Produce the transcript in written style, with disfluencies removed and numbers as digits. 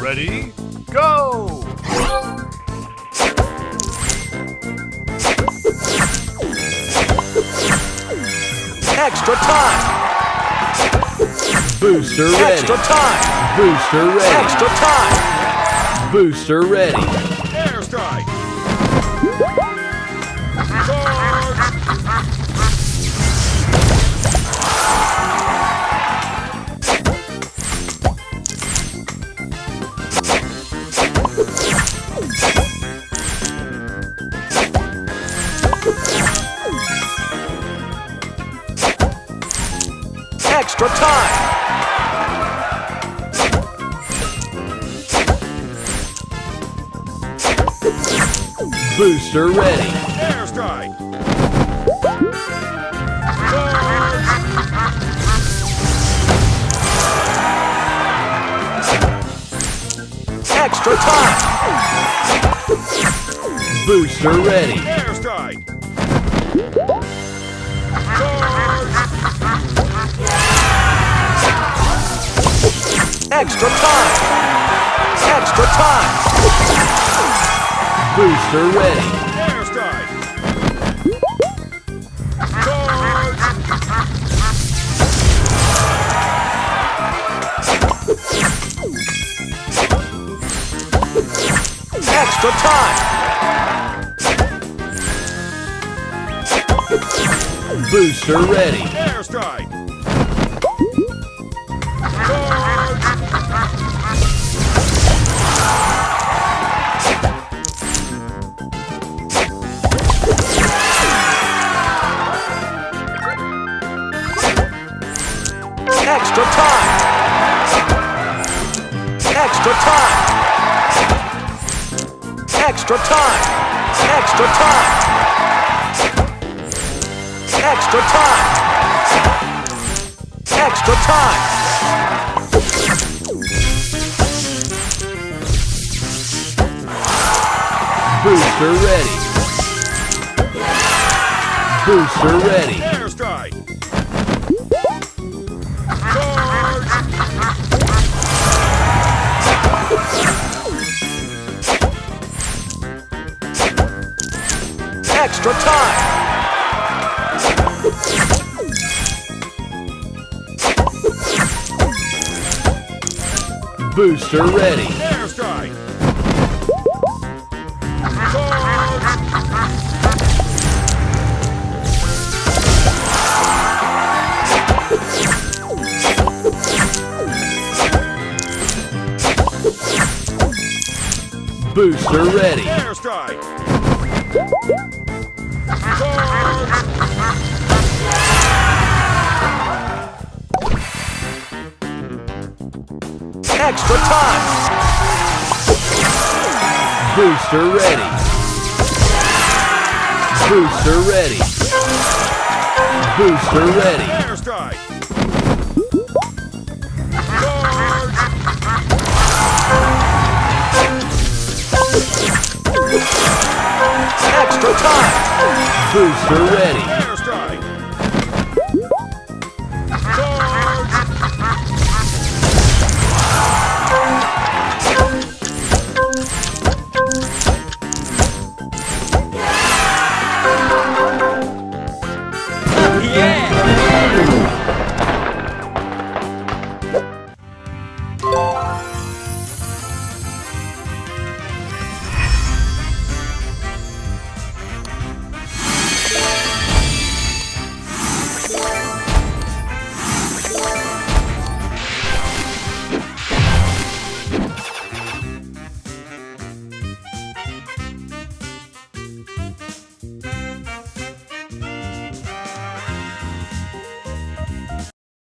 Ready, go! Extra time! Booster ready. Extra time! Booster ready. Extra time! Booster ready. Airstrike! Extra time! Booster ready. Airstrike! Extra time! Booster ready. Airstrike! Extra time! Extra time! Booster ready. Airstrike! Extra time! Booster ready. Airstrike! Extra time! Extra time! Extra time! Extra time! Extra time! Extra time! Booster ready. Booster ready. Airstrike! Extra time! Booster ready. Airstrike! Booster ready. Airstrike! Extra time! Booster ready. Booster ready. Booster ready. Airstrike! Extra time! Booster ready.